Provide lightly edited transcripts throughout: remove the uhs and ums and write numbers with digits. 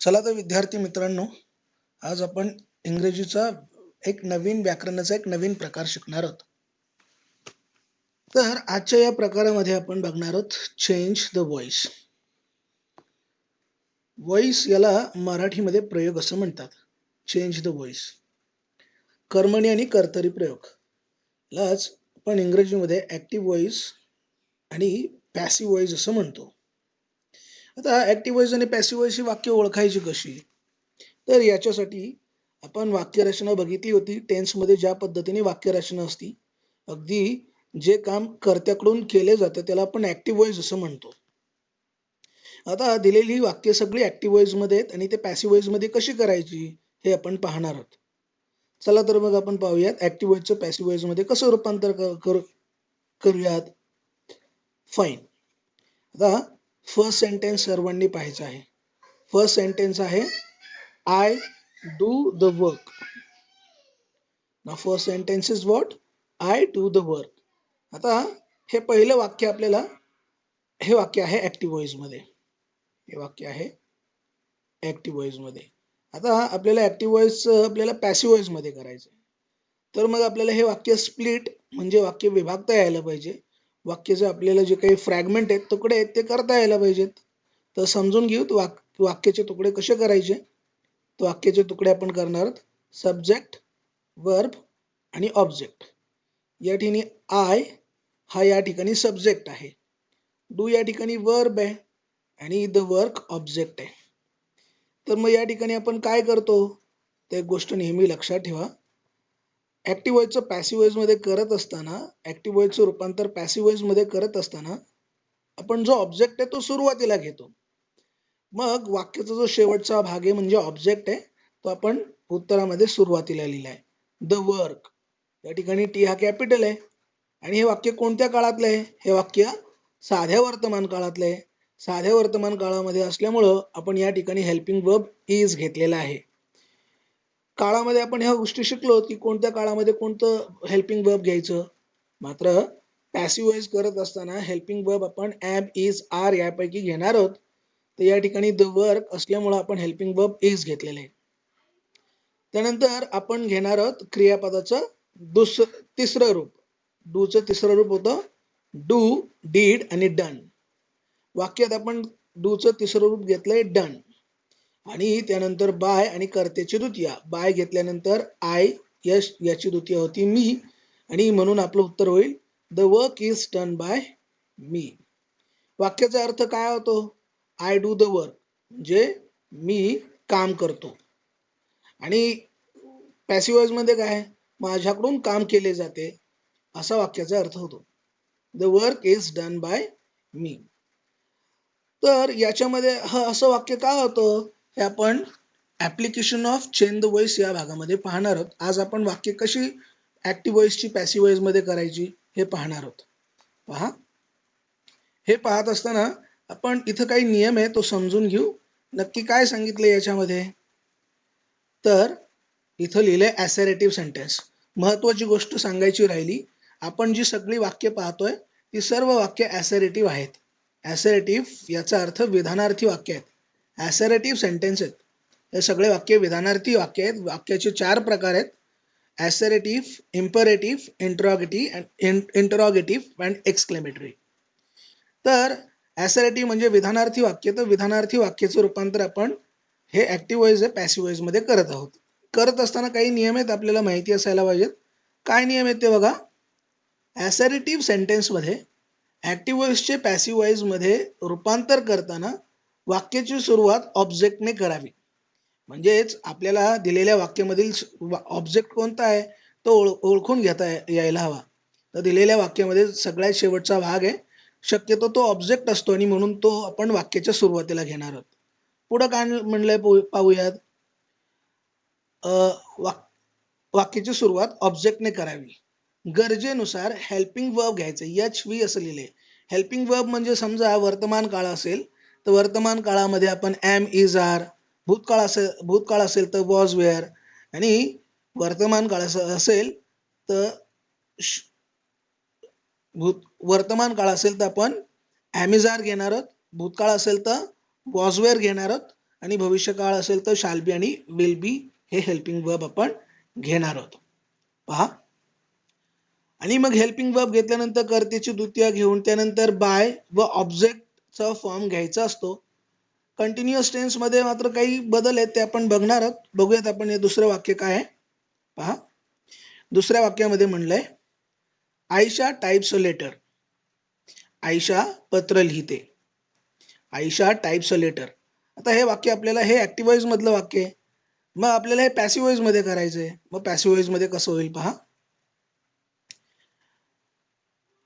चला तर विद्यार्थी मित्रांनो, आज आपण इंग्रजीचा एक नवीन व्याकरणाचा एक नवीन प्रकार शिकणार आहोत. तर आजच्या या प्रकारामध्ये आपण बघणार आहोत चेंज द व्हॉइस. व्हॉइस याला मराठीमध्ये प्रयोग असं म्हणतात. Change the voice. कर्मणी आणि कर्तरी प्रयोग. यालाच आपण इंग्रजीमध्ये ऍक्टिव्ह व्हॉइस आणि पॅसिव्ह व्हॉइस असं म्हणतो. आता ऍक्टिव्ह व्हॉइस आणि पॅसिव्ह व्हॉइस ही वाक्य ओळखायची कशी? तर याच्यासाठी आपण वाक्यरचना बघितली होती. टेन्समध्ये ज्या पद्धतीने वाक्यरचना असती, अगदी जे काम कर्त्याकडून केले जातं त्याला आपण ऍक्टिव्ह व्हॉइस असं म्हणतो. आता दिलेली ही वाक्य सगळी ऍक्टिव्ह व्हॉइस मध्ये आहेत आणि ते पॅसिव्ह व्हॉइस मध्ये कशी करायची हे आपण पाहणार आहोत. चला तर मग आपण पाहूयात ऍक्टिव्ह व्हॉइसचं पॅसिव्ह व्हॉइस मध्ये कसं रूपांतर करूयात. फाईन. आता फर्स्ट सेंटेन्स सर्वांनी पाहायचं आहे. फर्स्ट सेंटेन्स आहे I do the work. Now first sentence is what? I do the work. आता हे पहिलं वाक्य आपल्याला हे वाक्य आहे ऍक्टिव्ह व्हॉइस मध्ये. हे वाक्य आहे ऍक्टिव्ह व्हॉइस मध्ये. आता आपल्याला ऍक्टिव्ह व्हॉइस आपल्याला पॅसिव्ह व्हॉइस मध्ये करायचं. तर मग आपल्याला हे वाक्य स्प्लिट म्हणजे वाक्य विभागता यायला पाहिजे. वाक्याचे आपल्याला जे काही फ्रॅगमेंट आहेत, तुकडे आहेत ते करता यायला पाहिजेत. तर समजून घेऊ वाक्याचे तुकडे कसे करायचे. तर वाक्याचे तुकडे आपण करणार आहोत सब्जेक्ट, वर्ब आणि ऑब्जेक्ट. या ठिकाणी आय हा या ठिकाणी सब्जेक्ट आहे, डू या ठिकाणी वर्ब आहे आणि द वर्क ऑब्जेक्ट आहे. तर मग या ठिकाणी आपण काय करतो ते गोष्ट नेहमी लक्षात ठेवा. ऍक्टिव्ह व्हॉइसचं पॅसिव्ह व्हॉइस मध्ये करत असताना, ऍक्टिव्ह व्हॉइसचं रूपांतर पॅसिव्ह व्हॉइस मध्ये करत असताना आपण जो ऑब्जेक्ट आहे तो सुरुवातीला घेतो. मग वाक्याचा जो शेवटचा भाग आहे म्हणजे ऑब्जेक्ट आहे, तो आपण उत्तरामध्ये सुरुवातीला लिहिलाय. द वर्क या ठिकाणी टी हा कॅपिटल आहे आणि हे वाक्य कोणत्या काळातलं आहे? हे वाक्य साध्या वर्तमान काळातलं आहे. साध्या वर्तमान काळामध्ये असल्यामुळं आपण या ठिकाणी हेल्पिंग वर्ब इज घेतलेला आहे. काळामध्ये आपण ह्या गोष्टी शिकलो की कोणत्या काळामध्ये कोणतं हेल्पिंग वर्ब घ्यायचं. मात्र पॅसिव्ह व्हॉइस करत असताना हेल्पिंग वर्ब आपण एम, इज, आर यापैकी घेणार आहोत. तर या ठिकाणी द वर्क असल्यामुळे आपण हेल्पिंग वर्ब इज घेतलेलं आहे. त्यानंतर आपण घेणार आहोत क्रियापदाचं तिसरं रूप. डूचं तिसरं रूप होतं डू, डीड आणि डन. वाक्यात आपण डूचं तिसरं रूप घेतलंय डन आणि त्यानंतर बाय आणि कर्त्याची द्वितीया. बाय घेतल्यानंतर आय, यश याची द्वितीया होती मी आणि म्हणून आपलं उत्तर होईल the work is done by me. वाक्याचा अर्थ काय होतो? आय डू द वर्क म्हणजे मी काम करतो आणि पॅसिव्ह व्हॉइस मध्ये काय? माझ्याकडून काम केले जाते असा वाक्याचा अर्थ होतो. The work is done by me. तर याच्यामध्ये असं वाक्य का होतं हे आपण application of change the voice या भागामध्ये पाहणार आहोत. आज आपण वाक्य कशी ऍक्टिव्ह व्हॉइसची पॅसिव्ह व्हॉइस मध्ये करायची हे पाहणार आहोत. पहा, हे पाहत असताना आपण इथं काही नियम आहे तो समजून घेऊ. नक्की काय सांगितले याच्यामध्ये? तर इथं लिहिलंय असर्टिव्ह सेंटेन्स. महत्वाची गोष्ट सांगायची राहिली, आपण जी सगळी वाक्य पाहतोय ती सर्व वाक्य असर्टिव्ह आहेत. असर्टिव्ह याचा अर्थ विधानार्थी वाक्य आहेत. असर्टिव्ह सेंटेन्स आहेत. हे सगळे वाक्य विधानार्थी वाक्य आहेत. वाक्याचे 4 प्रकार आहेत: असर्टिव्ह, इम्परेटिव्ह, इंटरॉगेटिव्ह अँड एक्सक्लेमेटरी. तर असर्टिव्ह म्हणजे विधानार्थी वाक्य. तर विधानार्थी वाक्याचं रूपांतर आपण हे ऍक्टिव्ह व्हॉइस आहे पॅसिव्ह व्हॉइस मध्ये करत आहोत. करत असताना काही नियम आहेत आपल्याला माहिती असायला पाहिजेत. काय नियम आहेत ते बघा. असर्टिव्ह सेंटेन्स मध्ये ऍक्टिव्ह व्हॉइसचे पॅसिव्ह व्हॉइस मध्ये रूपांतर करताना वाक्याची सुरुवात ऑब्जेक्टने करावी. म्हणजेच आपल्याला दिलेल्या वाक्यामधील ऑब्जेक्ट कोणता आहे तो ओळखून घेता यायला हवा. तर दिलेल्या वाक्यामध्ये सगळ्यात शेवटचा भाग आहे, शक्यतो तो ऑब्जेक्ट असतो आणि म्हणून तो आपण वाक्याच्या सुरुवातीला घेणार आहोत. पुढं काय म्हणलंय पाहूयात. वाक्याची सुरुवात ऑब्जेक्टने करावी. गरजेनुसार हेल्पिंग वर्ब घ्यायचं. एच व्ही असं लिहिले. हेल्पिंग वर्ब म्हणजे समजा वर्तमान काळ असेल तर वर्तमान काळामध्ये आपण एम, इज, आर. भूतकाळ असेल तर वॉज, वेअर आणि वर्तमान काळ असेल तर वर्तमान काळ असेल तर आपण एम, इज, आर घेणार आहोत. भूतकाळ असेल तर वॉज, वेअर घेणार आहोत आणि भविष्यकाळ असेल तर शाल बी आणि विल बी हे हेल्पिंग वर्ब आपण घेणार आहोत. पहा, आणि मग हेल्पिंग वर्ब घेतल्यानंतर कर्त्याची द्वितीय घेऊन त्यानंतर बाय व ऑब्जेक्टचा फॉर्म घ्यायचा असतो. कंटिन्युअस टेन्स मध्ये मात्र काही बदल आहेत ते आपण बघणार आहोत. बघूयात आपण हे दुसरं वाक्य काय आहे. पहा, दुसऱ्या वाक्यामध्ये म्हणलंय Ayesha types a letter. Ayesha पत्र लिहिते. Ayesha types a letter. आता हे वाक्य आपल्याला हे ऍक्टिव्ह वॉइस मधलं वाक्य आहे. मग आपल्याला हे पॅसिव्ह वॉइस मध्ये करायचंय. मग पॅसिव्ह वॉइस मध्ये कसं होईल पहा.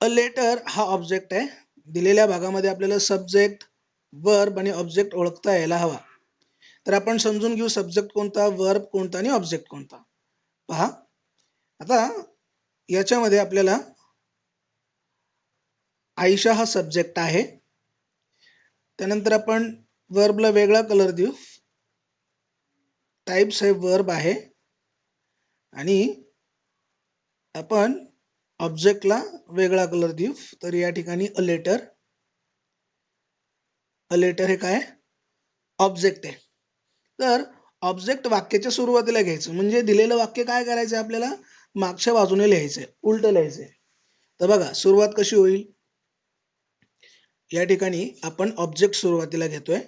अ लेटर हा ऑब्जेक्ट आहे. दिलेल्या भागामध्ये आपल्याला सब्जेक्ट, वर्ब आणि ऑब्जेक्ट ओळखता यायला हवा. तर आपण समजून घेऊ सब्जेक्ट कोणता, वर्ब कोणता आणि ऑब्जेक्ट कोणता. पहा, आता याच्यामध्ये आपल्याला आयशा हा सब्जेक्ट आहे. त्यानंतर आपण वर्बला वेगळा कलर देऊ. टाइप्स हे वर्ब आहे आणि आपण ऑब्जेक्टला वेगळा कलर देऊ. तर या ठिकाणी अ लेटर. अ लेटर हे काय, ऑब्जेक्ट आहे. तर ऑब्जेक्ट वाक्याच्या सुरुवातीला घ्यायचं, म्हणजे दिलेलं वाक्य काय करायचं आपल्याला, मागच्या बाजूने लिहायचंय, उलट लिहायचंय. तर बघा सुरुवात कशी होईल. या ठिकाणी आपण ऑब्जेक्ट सुरुवातीला घेतोय,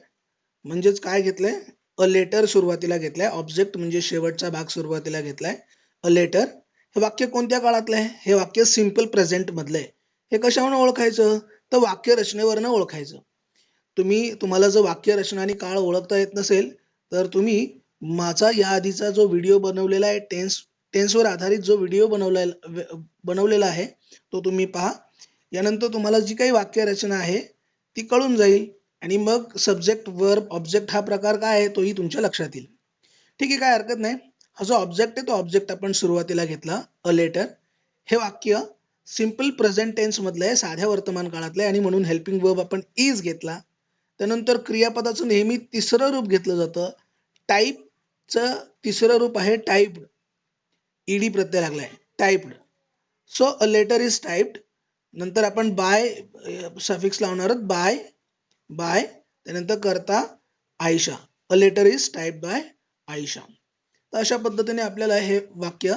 म्हणजेच काय घेतलंय, अ लेटर सुरुवातीला घेतलाय. ऑब्जेक्ट म्हणजे शेवटचा भाग सुरुवातीला घेतलाय. अ लेटर हे वाक्य कोणत्या काळातलं आहे, हे वाक्य सिंपल प्रेझेंट मधलं आहे. हे कशावरून ओळखायचं, तर वाक्य रचनेवरनं ओळखायचं. तुम्हाला जर वाक्य रचना आणि काळ ओळखता येत नसेल तर तुम्ही माझा या आधीचा जो व्हिडिओ बनवलेला आहे, टेन्सवर आधारित जो व्हिडिओ बनवलेला आहे तो तुम्ही पहा. यानंतर तुम्हाला जी काही वाक्य रचना आहे ती कळून जाईल आणि मग सब्जेक्ट, वर्ब, ऑब्जेक्ट हा प्रकार काय आहे तोही तुमच्या लक्षात येईल. ठीक आहे, काय हरकत नाही. हा जो ऑब्जेक्ट आहे तो ऑब्जेक्ट आपण सुरुवातीला घेतला, अ लेटर. हे वाक्य सिंपल प्रेझेंट टेन्स मधलं आहे, साध्या वर्तमान काळातलं आहे, आणि म्हणून हेल्पिंग वर्ब आपण इज घेतला. त्यानंतर क्रियापदाचं नेहमी तिसरं रूप घेतलं जातं. टाईपचं तिसरं रूप आहे टाइप्ड. ईडी प्रत्यय लागलाय, typed. So a letter is typed. नंतर आपण बाय सफिक्स लावणार आहोत, बाय. बाय त्यानंतर करता Ayesha. A letter is typed by Ayesha. तर अशा पद्धतीने आपल्याला हे वाक्य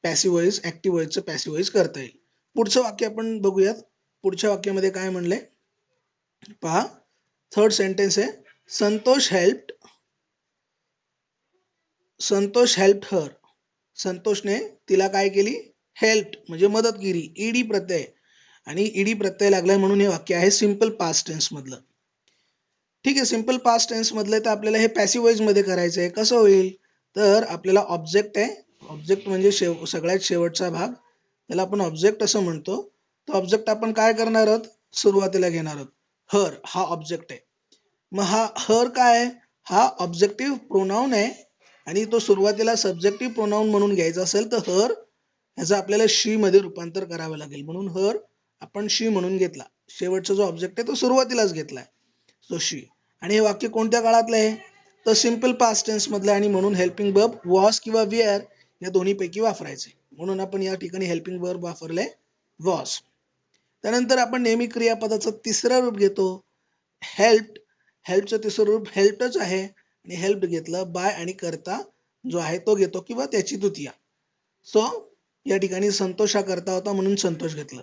पॅसिव्ह वॉइस, ऍक्टिव्ह वॉइसचं पॅसिव्ह वॉइस करता येईल. पुढचं वाक्य आपण बघूयात. पुढच्या वाक्यामध्ये काय म्हणलंय पहा. थर्ड सेंटेन्स आहे, संतोष हेल्प्ड हर. संतोषने तिला काय केली, हेल्प म्हणजे मदत केली. ईडी प्रत्यय, आणि ईडी प्रत्यय लागलाय म्हणून हे वाक्य आहे सिंपल पास्ट टेन्स मधलं. ठीक आहे, सिंपल पास्ट टेन्स मधलं. तर आपल्याला हे पॅसिव्ह वॉइस मध्ये करायचं आहे. कसं होईल, तर आपल्याला ऑब्जेक्ट आहे, ऑब्जेक्ट म्हणजे सगळ्यात शेवटचा भाग, त्याला आपण ऑब्जेक्ट असं म्हणतो. तो ऑब्जेक्ट आपण काय करणार आहोत, सुरुवातीला घेणार आहोत. हर हा ऑब्जेक्ट आहे. मग हा हर काय आहे, हा ऑब्जेक्टिव्ह प्रोनाउन आहे आणि तो सुरुवातीला सब्जेक्टिव्ह प्रोनाउन म्हणून घ्यायचा असेल तर हर ह्याचं आपल्याला शी मध्ये रूपांतर करावं लागेल. म्हणून हर आपण शी म्हणून घेतला. शेवटचा जो ऑब्जेक्ट आहे तो सुरुवातीलाच घेतलाय, तो शी. आणि हे वाक्य कोणत्या काळातलं आहे, तर सिंपल पास्ट टेन्स मधलं, आणि म्हणून हेल्पिंग वर्ब वॉज किंवा वेअर या दोन्ही पैकी वापरायचे. म्हणून आपण या ठिकाणी हेल्पिंग वर्ब वापरले, वॉज. त्यानंतर आपण नेहमी क्रियापदाचं तिसरं रूप घेतो, हेल्प. हेल्पचं तिसरं रूप हेल्पच आहे, आणि हेल्प घेतलं बाय, आणि करता जो आहे तो घेतो किंवा त्याची द्वितीय. सो या ठिकाणी संतोष हा करता होता म्हणून संतोष घेतलं.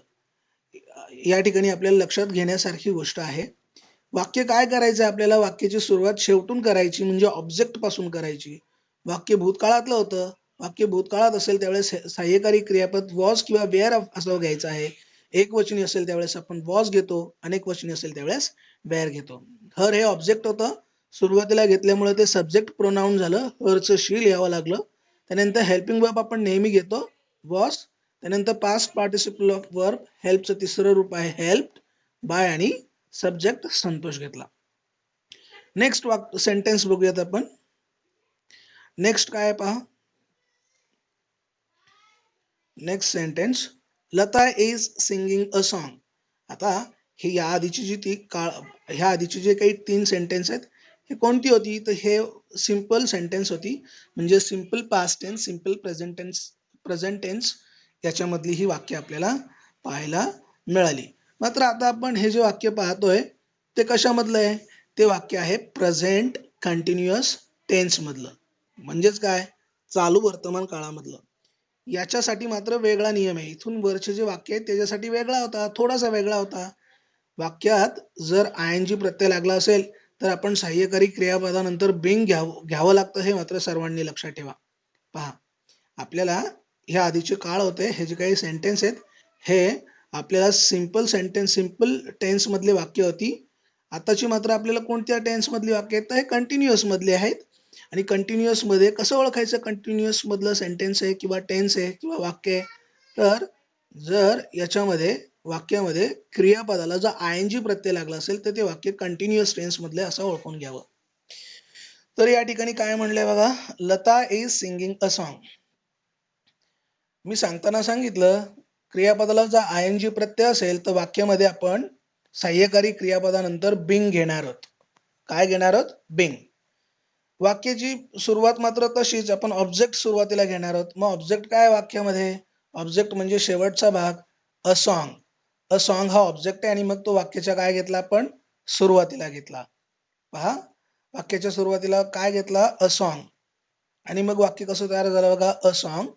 या ठिकाणी आपल्याला लक्षात घेण्यासारखी गोष्ट आहे. वाक्य काय करायचं आपल्याला, वाक्याची सुरुवात शेवटून करायची, म्हणजे ऑब्जेक्ट पासून करायची. वाक्य भूतकाळातलं होतं, वाक्य भूतकाळात असेल त्यावेळेस सहाय्यकारी क्रियापद वॉज किंवा वेअर असं घ्यायचं आहे. एक वचनी असेल त्यावेळेस आपण वॉज घेतो, अनेक वचनी असेल त्यावेळेस वेअर घेतो. हर हे ऑब्जेक्ट होतं, सुरुवातीला घेतल्यामुळे ते सब्जेक्ट प्रोनाउन झालं, हरचं शी लिहावं लागलं. त्यानंतर हेल्पिंग वर्ब आपण नेहमी घेतो, वॉज. त्यानंतर पास्ट पार्टिसिपल ऑफ वर्ब, हेल्पचं तिसरं रूप आहे हेल्प बाय, आणि सब्जेक्ट संतोष घेतला. नेक्स्ट सेंटेन्स बघूयात आपण. नेक्स्ट काय आहे पहा. Next sentence, Lata is singing a song. आता ही या आधीची ह्या आधीची जे काही 3 सेंटेन्स आहेत हे कोणती होती, तर हे सिंपल सेंटेन्स होती, म्हणजे simple past tense, simple present tense याच्यामधली ही वाक्य आपल्याला पाहायला मिळाली. मात्र आता आपण हे जे वाक्य पाहतोय ते कशामधलं आहे, ते वाक्य आहे प्रेझेंट कंटिन्युअस टेन्स मधलं, म्हणजेच काय, चालू वर्तमान काळामधलं. याच्यासाठी मात्र वेगळा नियम आहे. इथून वरचे जे वाक्य आहेत त्याच्यासाठी वेगळा होता, थोडासा वेगळा होता. वाक्यात जर आयएनजी प्रत्यय लागला असेल तर आपण सहाय्यकारी क्रियापदानंतर बिंग घ्यावं लागतं, हे मात्र सर्वांनी लक्षात ठेवा. पहा, आपल्याला ह्या आधीचे काळ होते, हे जे काही सेंटेन्स आहेत हे आपल्याला सिंपल टेन्स मधले वाक्य होती. आताची मात्र आपल्याला कोणत्या टेन्स मधली वाक्य आहेत, तर हे कंटिन्युअस मधले आहेत. आणि कंटिन्युअस मध्ये कसं ओळखायचं कंटिन्युअस मधलं सेंटेन्स आहे किंवा टेन्स आहे किंवा वाक्य आहे, तर जर याच्यामध्ये वाक्यामध्ये क्रियापदाला जर आयएनजी प्रत्यय लागला असेल तर ते वाक्य कंटिन्युअस टेन्स मधले असं ओळखून घ्यावं. तर या ठिकाणी काय म्हणलंय बघा, Lata is singing a song. मी सांगताना सांगितलं, क्रियापदाला जर आयएनजी प्रत्यय असेल तर वाक्यामध्ये आपण सहाय्यकारी क्रियापदानंतर बिंग घेणार आहोत. काय घेणार आहोत, बिंग. वाक्याची सुरुवात मात्र तशीच, आपण ऑब्जेक्ट सुरुवातीला घेणार आहोत. मग ऑब्जेक्ट काय वाक्यामध्ये, ऑब्जेक्ट म्हणजे शेवटचा भाग, अ सॉन्ग. अ सॉन्ग हा ऑब्जेक्ट आहे आणि मग तो वाक्याच्या काय घेतला आपण, सुरुवातीला घेतला. पहा, वाक्याच्या सुरुवातीला काय घेतला, अ सॉन्ग. आणि मग वाक्य कसं तयार झालं बघा, a song.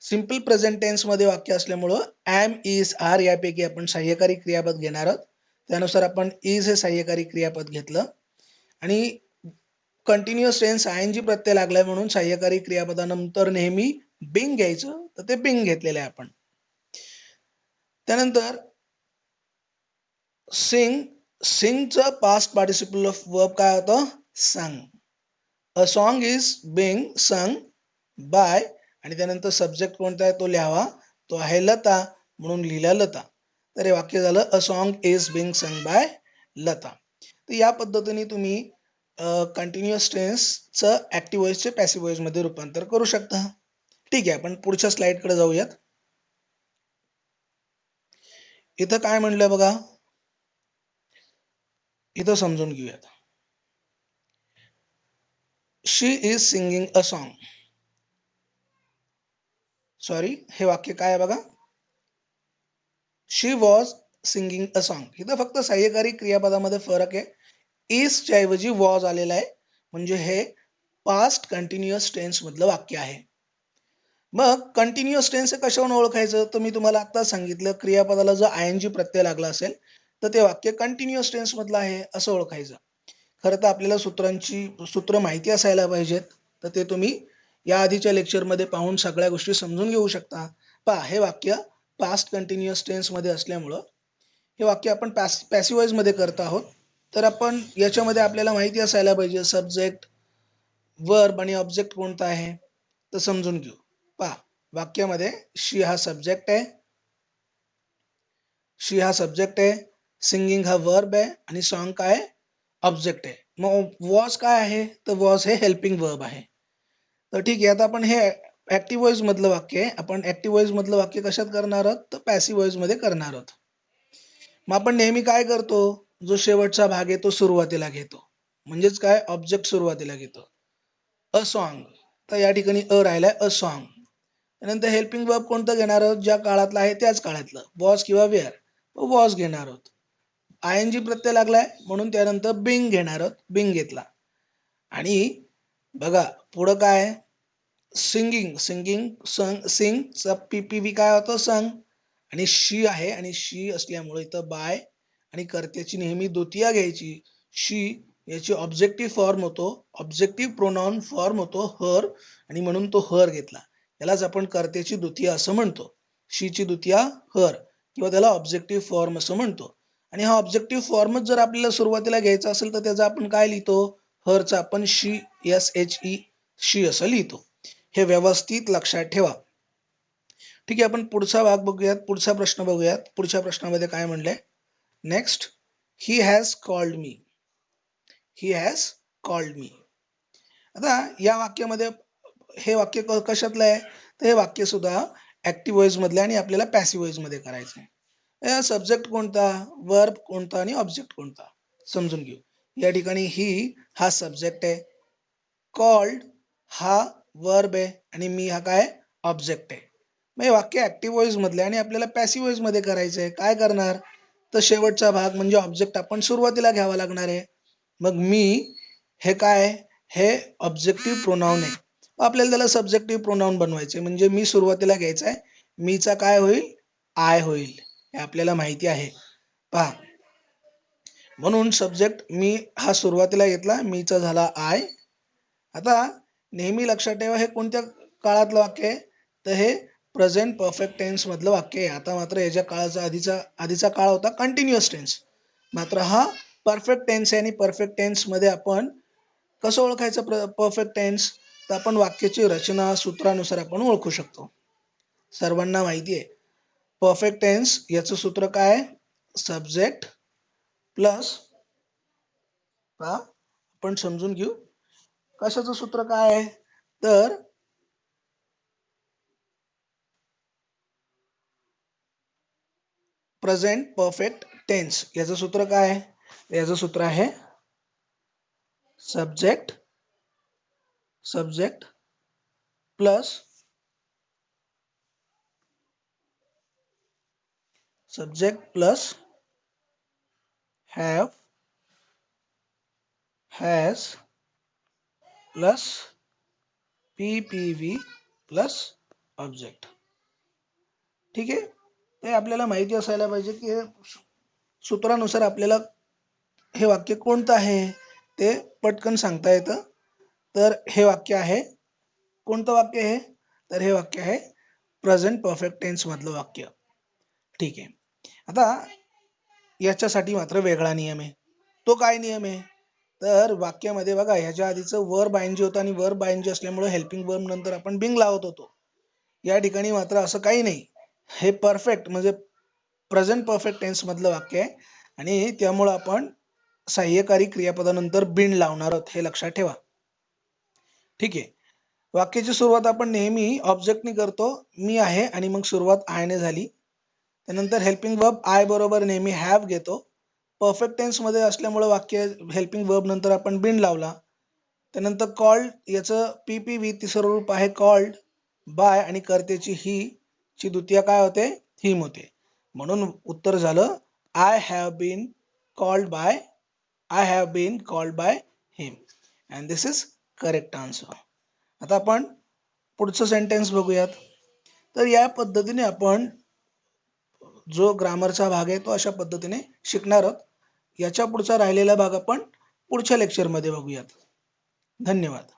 Simple present tense मध्ये वाक्य असल्यामुळं एम, इज, आर यापैकी आपण सहाय्यकारी क्रियापद घेणार आहोत. त्यानुसार आपण इज हे सहाय्यकारी क्रियापद घेतलं. आणि कंटिन्युअस टेन्स आयएनजी प्रत्यय लागलाय म्हणून सहाय्यकारी क्रियापदानंतर नेहमी बिंग घ्यायचं, तर ते बिंग घेतलेलं आहे आपण. त्यानंतर सिंगचं पास्ट पार्टिसिपल ऑफ वर्ब काय होतं, sang. A song is being sung by, आणि त्यानंतर सब्जेक्ट कोणता आहे तो लिहावा, तो आहे लता, म्हणून लिहिला लता. तर हे वाक्य झालं, a song is being sung by Lata. तर या पद्धतीने तुम्ही कंटिन्युअस टेन्सचं ऍक्टिव्ह व्हॉइसचे पॅसिव्ह व्हॉइस मध्ये रूपांतर करू शकता. ठीक आहे, आपण पुढच्या स्लाइड कडे जाऊयात. इथं काय म्हणलं बघा, इथं समजून घेऊयात. She is singing a song. Sorry, हे वाक्य काय आहे बघा, she was singing a song. इथं फक्त सहाय्यकारी क्रियापदामध्ये फरक आहे, इज च्या ऐवजी वॉज आलेला आहे, म्हणजे हे पास्ट कंटिन्युअस टेन्स मधलं वाक्य आहे. मग कंटिन्युअस टेन्स कशावरून ओळखायचं, तर मी तुम्हाला आता सांगितलं, क्रियापदाला जर आयएनजी प्रत्यय लागला असेल तर ते वाक्य कंटिन्युअस टेन्स मधलं आहे असं ओळखायचं. खरं तर आपल्याला सूत्र माहिती असायला पाहिजेत, तर ते तुम्ही या आधीच्या लेक्चरमध्ये पाहून सगळ्या गोष्टी समजून घेऊ शकता. पहा, हे वाक्य पास्ट कंटिन्युअस टेन्स मध्ये असल्यामुळं हे वाक्य आपण पॅसिव्ह वॉइस मध्ये करत आहोत. तर आपण याच्यामध्ये आपल्याला माहिती असायला पाहिजे सब्जेक्ट, वर्ब आणि ऑब्जेक्ट कोणता आहे, तर समजून घेऊ. पहा, वाक्यामध्ये शी हा सब्जेक्ट आहे, शी हा सब्जेक्ट आहे, सिंगिंग हा वर्ब आहे आणि सॉन्ग काय ऑब्जेक्ट आहे. मग वॉज काय आहे, तर वॉज हे हेल्पिंग वर्ब आहे. तर ठीक आहे, आता आपण हे ऍक्टिव्ह व्हॉइस मधलं वाक्य आहे, आपण ऍक्टिव्ह व्हॉइस मधलं वाक्य कशात करणार आहोत, तर पॅसिव्ह व्हॉइस मध्ये करणार आहोत. मग आपण नेहमी काय करतो, जो शेवटचा भाग आहे तो सुरुवातीला घेतो, म्हणजेच काय, ऑब्जेक्ट सुरुवातीला घेतो. अ सॉन्ग, तर या ठिकाणी अ राहिलाय, अ सॉन्ग. त्यानंतर हेल्पिंग वर्ब कोणतं घेणार आहोत, ज्या काळातलं आहे त्याच काळातलं, वॉज किंवा वेअर, वॉज घेणार आहोत. आयएनजी प्रत्यय लागलाय म्हणून त्यानंतर बिंग घेणार आहोत, बिंग घेतला. आणि बघा पुढं काय, सिंगिंग, सिंगचा पीपीव्ही काय होतं, संग. आणि शी आहे, आणि शी असल्यामुळे इथं बाय, आणि कर्त्याची नेहमी द्वितीया घ्यायची. शी याची ऑब्जेक्टिव्ह फॉर्म होतो, ऑब्जेक्टिव्ह प्रोनाउन फॉर्म होतो हर, आणि म्हणून तो हर घेतला. यालाच आपण कर्त्याची द्वितीया असं म्हणतो. शीची द्वितीया हर, किंवा त्याला ऑब्जेक्टिव्ह फॉर्म असं म्हणतो. आणि हा ऑब्जेक्टिव्ह फॉर्मच जर आपल्याला सुरुवातीला घ्यायचा असेल तर त्याचा आपण काय लिहितो, हरचा आपण शी, SHE, शी असं लिहितो. हे व्यवस्थित लक्षात ठेवा. ठीक आहे, आपण पुढचा भाग बघूयात, पुढचा प्रश्न बघूयात. पुढच्या प्रश्नामध्ये काय म्हणलंय, next, he has called me. He has called me. आता या वाक्यामध्ये हे वाक्य कशातलं आहे, तर हे वाक्य सुद्धा ऍक्टिव्ह व्हॉइस मधले आणि आपल्याला पॅसिव्ह व्हॉइस मध्ये करायचं आहे. सब्जेक्ट कोणता, वर्ब कोणता आणि ऑब्जेक्ट कोणता समजून घेऊ. या ठिकाणी ही हा सब्जेक्ट आहे, कॉल्ड हा वर्ब आहे, आणि मी हा काय ऑब्जेक्ट आहे. मग हे वाक्य ऍक्टिव्ह व्हॉइस मधले आणि आपल्याला पॅसिव्ह व्हॉइस मध्ये करायचं आहे. काय करणार, तर शेवटचा भाग म्हणजे ऑब्जेक्ट आपण सुरुवातीला घ्यावा लागणार आहे. मग मी हे काय आहे? हे ऑब्जेक्टिव्ह प्रोनाउन आहे. आपल्याला त्याला सब्जेक्टिव्ह प्रोनाउन बनवायचे, म्हणजे मी सुरुवातीला घ्यायचा आहे, मीचा काय होईल? आय होईल. हे आपल्याला माहिती आहे. पहा, म्हणून सब्जेक्ट मी हा सुरुवातीला घेतला, मीचा झाला आय. आता नेहमी लक्षात ठेवा, हे कोणत्या काळातलं वाक्य आहे? तर हे प्रेझेंट परफेक्ट टेन्स मधलं वाक्य आहे. आता मात्र याच्या काळाचा आधीचा काळ होता कंटिन्युअस टेन्स, मात्र हा परफेक्ट टेन्स आहे. आणि परफेक्ट टेन्स मध्ये आपण कसं ओळखायचं परफेक्ट टेन्स? तर आपण वाक्याची रचना सूत्रानुसार आपण ओळखू शकतो. सर्वांना माहिती आहे परफेक्ट टेन्स याचं सूत्र काय? सब्जेक्ट प्लस, आपण समजून घेऊ कशाचं सूत्र काय आहे. तर प्रेझेंट परफेक्ट टेन्स याचं सूत्र काय आहे? याचं सूत्र आहे subject plus have, has plus PPV plus object. ठीक आहे, ते आपल्याला माहिती असायला पाहिजे की सूत्रानुसार आपल्याला हे वाक्य कोणतं आहे ते पटकन सांगता येतं. तर हे वाक्य आहे, कोणतं वाक्य आहे? तर हे वाक्य आहे प्रेझेंट परफेक्ट टेन्स मधलं वाक्य. ठीक आहे, आता याच्यासाठी मात्र वेगळा नियम आहे. तो काय नियम आहे? तर वाक्यामध्ये बघा, ह्याच्या आधीचं वर्ब आयएनजी होतं आणि वर्ब आयएनजी असल्यामुळे हेल्पिंग वर्ब नंतर आपण बिंग लावत होतो. या ठिकाणी मात्र असं काही नाही. हे परफेक्ट म्हणजे प्रेझेंट परफेक्ट टेन्स मधलं वाक्य आहे आणि त्यामुळे आपण सहाय्यकारी क्रियापदानंतर बिन लावणार आहोत, हे लक्षात ठेवा. ठीक आहे, वाक्याची सुरुवात आपण नेहमी ऑब्जेक्टने करतो. मी आहे आणि मग सुरुवात आय ने झाली. त्यानंतर हेल्पिंग वर्ब आय बरोबर नेहमी हॅव घेतो. परफेक्ट टेन्स मध्ये असल्यामुळे वाक्य हेल्पिंग वर्ब नंतर आपण बिन लावला. त्यानंतर कॉल्ड याचं PPV तिसरं रूप आहे कॉल्ड बाय आणि कर्त्याची ही ची द्वितीय काय होते? हिम होते. म्हणून उत्तर झालं I have been called by him and this is correct answer. आता आपण पुढचं सेंटेन्स बघूयात. तर या पद्धतीने आपण जो ग्रामरचा भाग आहे तो अशा पद्धतीने शिकणार आहोत. याच्या पुढचा राहिलेला भाग आपण पुढच्या लेक्चरमध्ये बघूयात. धन्यवाद.